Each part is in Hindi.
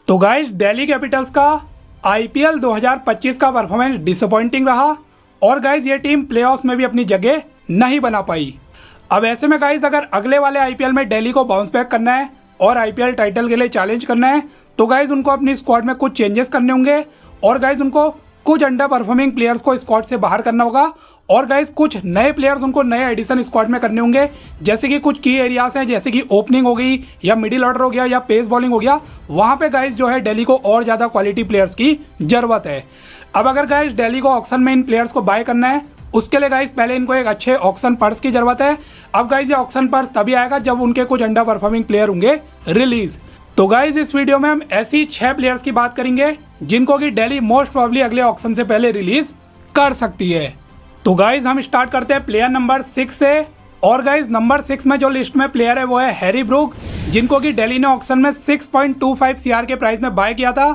तो गाइस दिल्ली कैपिटल्स का आईपीएल 2025 का परफॉर्मेंस डिसअपॉइंटिंग रहा और गाइस ये टीम प्लेऑफ्स में भी अपनी जगह नहीं बना पाई। अब ऐसे में गाइस अगर अगले वाले आईपीएल में दिल्ली को बाउंस बैक करना है और आईपीएल टाइटल के लिए चैलेंज करना है तो गाइस उनको अपनी स्क्वाड में कुछ चेंजेस करने होंगे और गाइस उनको कुछ अंडर परफॉर्मिंग प्लेयर्स को स्क्वाड से बाहर करना होगा और गाइस कुछ नए प्लेयर्स उनको नए एडिशन स्क्वाड में करने होंगे, जैसे कि कुछ की एरियाज हैं जैसे कि ओपनिंग हो गई या मिडिल ऑर्डर हो गया या पेस बॉलिंग हो गया। वहां पे गाइस जो है दिल्ली को और ज़्यादा क्वालिटी प्लेयर्स की ज़रूरत है। अब अगर गाइस दिल्ली को ऑक्शन में इन प्लेयर्स को बाय करना है उसके लिए गाइस पहले इनको एक अच्छे ऑक्शन पर्स की ज़रूरत है। अब गाइस ये ऑक्शन पर्स तभी आएगा जब उनके कुछ अंडर परफॉर्मिंग प्लेयर होंगे रिलीज। तो गाइस इस वीडियो में हम ऐसी 6 प्लेयर्स की बात करेंगे जिनको कि दिल्ली मोस्ट प्रॉब्ली अगले ऑक्शन से पहले रिलीज कर सकती है। तो गाइस हम स्टार्ट करते हैं प्लेयर नंबर 6 से और गाइस नंबर 6 में जो लिस्ट में प्लेयर है वो है हैरी ब्रूक, जिनको कि दिल्ली ने ऑक्शन में 6.25 सीआर के प्राइस में बाय किया था।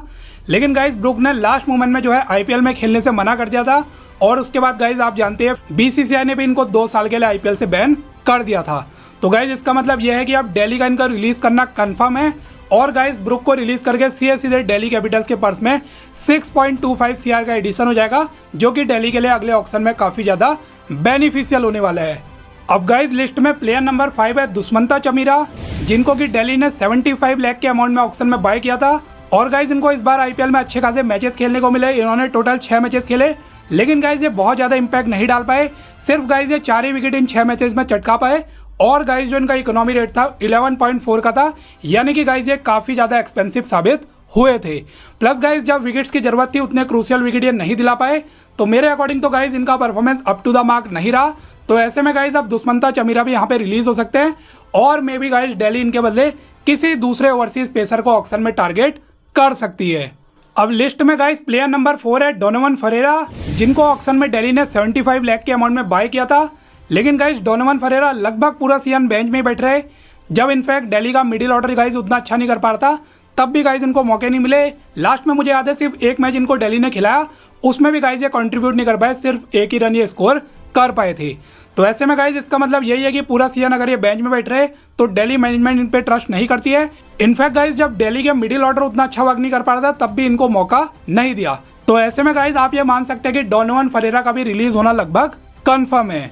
लेकिन गाइस ब्रूक ने लास्ट मोमेंट में जो है आईपीएल में खेलने से मना कर दिया था और उसके बाद गाइस आप जानते हैं बीसीसीआई ने भी इनको 2 साल के लिए आईपीएल से बैन कर दिया था। तो गाइस इसका मतलब यह है कि अब दिल्ली का इनका रिलीज करना कंफर्म है और गाइस ब्रूक को रिलीज करके सीधे दिल्ली कैपिटल्स के पर्स में 6.25 सीआर का एडिशन हो जाएगा, जो कि दिल्ली के लिए अगले ऑक्शन में काफी ज्यादा बेनिफिशियल होने वाला है। अब गाइस लिस्ट में प्लेयर नंबर 5 है दुष्मंता चमीरा, जिनको कि दिल्ली ने 75 लाख के अमाउंट में ऑक्शन में बाय किया था और गाइस इनको इस बार आईपीएल में अच्छे खासे मैचेस खेलने को मिले। इन्होंने टोटल 6 मैचेस खेले, लेकिन गाइस ये बहुत ज्यादा इंपैक्ट नहीं डाल पाए। सिर्फ गाइस ये 4 ही विकेट इन 6 मैचेस में चटका पाए और गाइस जो इनका इकोनॉमी रेट था 11.4 का था, यानी कि गाइस ये काफ़ी ज़्यादा एक्सपेंसिव साबित हुए थे। प्लस गाइस जब विकेट्स की जरूरत थी उतने क्रूशियल विकेट ये नहीं दिला पाए, तो मेरे अकॉर्डिंग तो गाइस इनका performance up to the mark नहीं रहा। तो ऐसे में गाइस अब दुष्मंता चमीरा भी यहाँ पे रिलीज हो सकते हैं और मे बी गाइस दिल्ली इनके बदले किसी दूसरे ओवरसीज पेसर को ऑक्शन में टारगेट कर सकती है। अब लिस्ट में गाइस प्लेयर नंबर 4 है डोनोवन फरेरा, जिनको ऑक्शन में दिल्ली ने 75 लाख के अमाउंट में बाय किया था। लेकिन गाइस डोनोवन फरेरा लगभग पूरा सीजन बेंच में ही बैठ रहे, जब इनफैक्ट दिल्ली का मिडिल ऑर्डर गाइस उतना अच्छा नहीं कर पा रहा था, तब भी गाइस इनको मौके नहीं मिले। लास्ट में मुझे याद है सिर्फ एक मैच इनको दिल्ली ने खिलाया, उसमें भी गाइस ये कंट्रीब्यूट नहीं कर पाए, सिर्फ 1 ही रन ये स्कोर कर पाए थे। तो ऐसे में गाइस इसका मतलब यही है कि पूरा सीजन अगर ये बेंच में बैठ रहे तो दिल्ली मैनेजमेंट इन पे ट्रस्ट नहीं करती है। इनफैक्ट गाइस जब दिल्ली के मिडिल ऑर्डर उतना अच्छा वर्क नहीं कर पा रहा था तब भी इनको मौका नहीं दिया। तो ऐसे में गाइस आप ये मान सकते हैं कि डोनोवन फरेरा का भी रिलीज होना लगभग कन्फर्म है।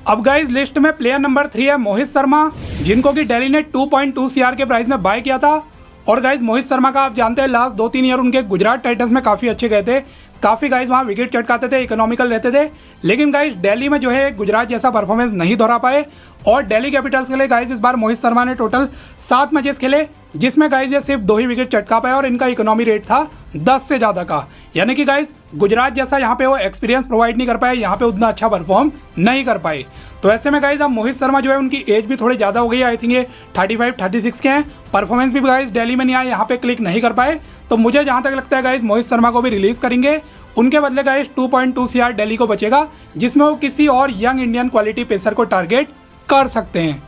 अब गाइस लिस्ट में प्लेयर नंबर 3 है मोहित शर्मा, जिनको कि दिल्ली ने 2.2 सीआर के प्राइस में बाय किया था। और गाइस मोहित शर्मा का आप जानते हैं लास्ट 2-3 ईयर उनके गुजरात टाइटंस में काफ़ी अच्छे गए थे, काफ़ी गाइस वहाँ विकेट चटकाते थे, इकोनॉमिकल रहते थे। लेकिन गाइस दिल्ली में जो है गुजरात जैसा परफॉर्मेंस नहीं दोहरा पाए और दिल्ली कैपिटल्स के लिए गाइस इस बार मोहित शर्मा ने टोटल 7 मैचेस खेले, जिसमें गाइस ये सिर्फ 2 ही विकेट चटका पाए और इनका इकोनॉमी रेट था 10 से ज़्यादा का, यानी कि गाइस गुजरात जैसा यहाँ पे वो एक्सपीरियंस प्रोवाइड नहीं कर पाए, यहाँ पे उतना अच्छा परफॉर्म नहीं कर पाए। तो ऐसे में गाइस अब मोहित शर्मा जो है उनकी एज भी थोड़ी ज़्यादा हो गई है, आई थिंक ये 35-36 के हैं। परफॉर्मेंस भी गाइस दिल्ली में नहीं आया, यहाँ पे क्लिक नहीं कर पाए। तो मुझे जहाँ तक लगता है गाइस मोहित शर्मा को भी रिलीज करेंगे, उनके बदले गाइस 2.2 सीआर दिल्ली को बचेगा, जिसमें वो किसी और यंग इंडियन क्वालिटी पेसर को टारगेट कर सकते हैं।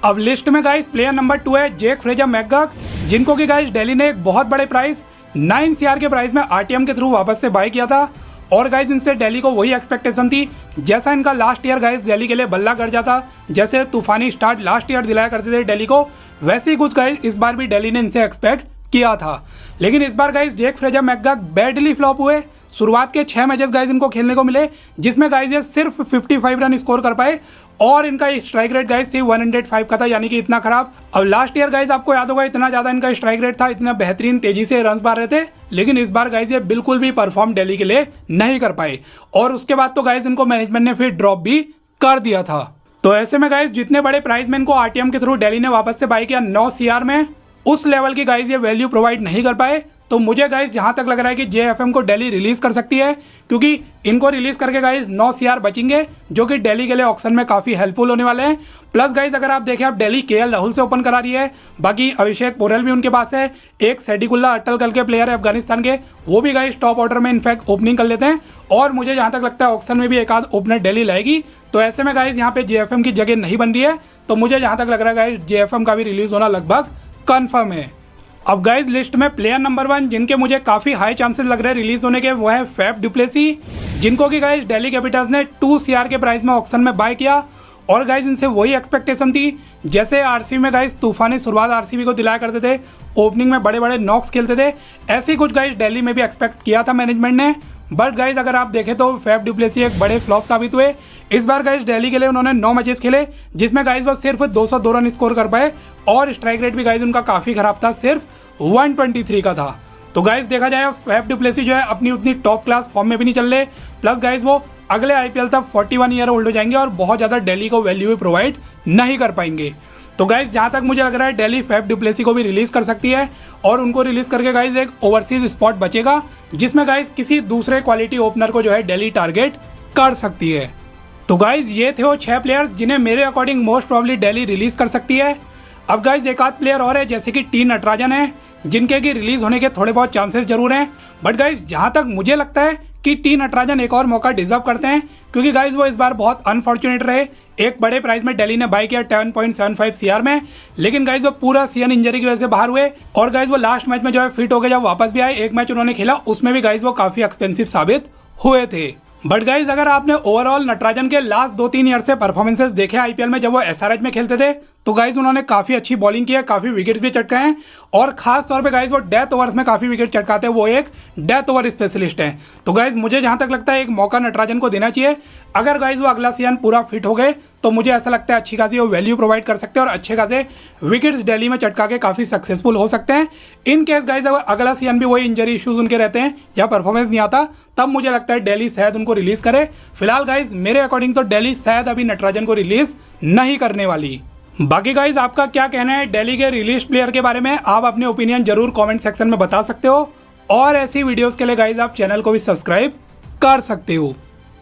अब लिस्ट में गाइस प्लेयर नंबर 2 है जैक फ्रेजर मैकगक, जिनको कि गाइस दिल्ली ने एक बहुत बड़े प्राइस 9 सीआर के प्राइस में आरटीएम के थ्रू वापस से बाय किया था। और गाइस इनसे दिल्ली को वही एक्सपेक्टेशन थी जैसा इनका लास्ट ईयर गाइस दिल्ली के लिए बल्ला कर जाता, जैसे तूफानी स्टार्ट लास्ट ईयर दिलाया करते थे दिल्ली को, वैसे ही कुछ गाइस इस बार भी दिल्ली ने इनसे एक्सपेक्ट किया था। लेकिन इस बार guys Jake Fraser McGurk badly flop हुए। शुरुआत के 6 मैचेस गाइस इनको खेलने को मिले, जिसमें गाइस ये सिर्फ 55 रन स्कोर कर पाए और इनका स्ट्राइक रेट गाइस सिर्फ 105 का था, यानी कि इतना खराब। अब लास्ट ईयर गाइस आपको याद होगा इतना ज़्यादा इनका स्ट्राइक रेट था, इतना बेहतरीन तेजी से रन मार रहे थे, लेकिन इस बार गाइस ये बिल्कुल भी परफॉर्म दिल्ली के लिए नहीं कर पाए और उसके बाद तो गाइस इनको मैनेजमेंट ने फिर ड्रॉप भी कर दिया था। तो ऐसे में गाइस जितने बड़े प्राइस में इनको आरटीएम के थ्रू दिल्ली ने वापस से बाय किया 9 सीआर में, उस लेवल की गाइस ये वैल्यू प्रोवाइड नहीं कर पाए। तो मुझे गाइस जहां तक लग रहा है कि जेएफएम को दिल्ली रिलीज कर सकती है, क्योंकि इनको रिलीज करके गाइस 9 सीआर बचेंगे, जो कि दिल्ली के लिए ऑक्शन में काफ़ी हेल्पफुल होने वाले हैं। प्लस गाइस अगर आप देखें अब दिल्ली केएल राहुल से ओपन करा रही है, बाकी अभिषेक पोरेल भी उनके पास है, एक सेडिकुल्ला अट्टल कल के प्लेयर है अफगानिस्तान के, वो भी गाइस टॉप ऑर्डर में इनफैक्ट ओपनिंग कर लेते हैं और मुझे जहाँ तक लगता है ऑक्शन में भी एक आध ओपनर दिल्ली लाएगी। तो ऐसे में गाइस यहाँ पे जेएफएम की जगह नहीं बन रही है, तो मुझे जहाँ तक लग रहा है गाइस जेएफएम का भी रिलीज होना लगभग कन्फर्म है। अब गाइस लिस्ट में प्लेयर नंबर 1 जिनके मुझे काफ़ी हाई चांसेस लग रहे हैं रिलीज होने के, वो है फैफ डुप्लेसी, जिनको कि गाइस दिल्ली कैपिटल्स ने 2 सीआर के प्राइस में ऑक्शन में बाय किया और गाइज इनसे वही एक्सपेक्टेशन थी जैसे आरसीबी में गाइज तूफानी शुरुआत आरसीबी को दिलाया करते थे, ओपनिंग में बड़े बड़े नॉक्स खेलते थे, ऐसे ही कुछ गाइज दिल्ली में भी एक्सपेक्ट किया था मैनेजमेंट ने। बट गाइज अगर आप देखें तो फैफ डु प्लेसी एक बड़े फ्लॉप साबित हुए। इस बार गाइज दिल्ली के लिए उन्होंने 9 मैचेस खेले जिसमें गाइज वो सिर्फ 202 रन स्कोर कर पाए और स्ट्राइक रेट भी गाइज उनका काफ़ी खराब था, सिर्फ 123 का था। तो गाइज देखा जाए फैफ डु प्लेसी जो है अपनी उतनी टॉप क्लास फॉर्म में भी नहीं चल रहे, प्लस गाइज वो अगले आईपीएल तक 41 ईयर ओल्ड हो जाएंगे और बहुत ज़्यादा दिल्ली को वैल्यू भी प्रोवाइड नहीं कर पाएंगे। तो गाइज जहाँ तक मुझे लग रहा है दिल्ली फैफ डु प्लेसी को भी रिलीज़ कर सकती है और उनको रिलीज़ करके गाइज एक ओवरसीज स्पॉट बचेगा जिसमें गाइज किसी दूसरे क्वालिटी ओपनर को जो है दिल्ली टारगेट कर सकती है। तो गाइज ये थे वो 6 प्लेयर्स जिन्हें मेरे according most probably Delhi release कर सकती है। अब गाइज एक आध प्लेयर और है जैसे कि टी नटराजन है जिनके की रिलीज़ होने के थोड़े बहुत चांसेस जरूर हैं। बट गाइज जहाँ तक मुझे लगता है कि टी नटराजन एक और मौका डिजर्व करते हैं क्योंकि गाइज वो इस बार बहुत अनफॉर्चुनेट रहे। एक बड़े प्राइस में दिल्ली ने बाय किया 10.75 सीआर में, लेकिन गाइज वो पूरा सीजन इंजरी की वजह से बाहर हुए और गाइज वो लास्ट मैच में जो है फिट हो गए, जब वापस भी आए एक मैच उन्होंने खेला उसमें भी गाइज वो काफ़ी एक्सपेंसिव साबित हुए थे। बट गाइज अगर आपने ओवरऑल नटराजन के लास्ट 2-3 ईयर से परफॉर्मेंसेस देखे आईपीएल में जब वो एसआरएच में खेलते थे तो गाइज उन्होंने काफ़ी अच्छी बॉलिंग की है, काफ़ी विकेट्स भी चटकाए हैं और खास तौर पे गाइज वो डेथ ओवर्स में काफ़ी विकेट चटकाते हैं, वो एक डेथ ओवर स्पेशलिस्ट हैं। तो गाइज मुझे जहाँ तक लगता है एक मौका नटराजन को देना चाहिए। अगर गाइज वो अगला सीजन पूरा फिट हो गए तो मुझे ऐसा लगता है अच्छी खासी वो वैल्यू प्रोवाइड कर सकते हैं और अच्छे खासे विकेट्स दिल्ली में चटका के काफ़ी सक्सेसफुल हो सकते हैं। इन केस गाइज अगर अगला सीजन भी वही इंजरी इश्यूज उनके रहते हैं या परफॉर्मेंस नहीं आता तब मुझे लगता है दिल्ली शायद उनको रिलीज़ करे। फिलहाल गाइज मेरे अकॉर्डिंग तो दिल्ली शायद अभी नटराजन को रिलीज़ नहीं करने वाली। बाकी गाइज आपका क्या कहना है दिल्ली के रिलीज प्लेयर के बारे में, आप अपने ओपिनियन जरूर कमेंट सेक्शन में बता सकते हो और ऐसी वीडियोस के लिए गाइज आप चैनल को भी सब्सक्राइब कर सकते हो।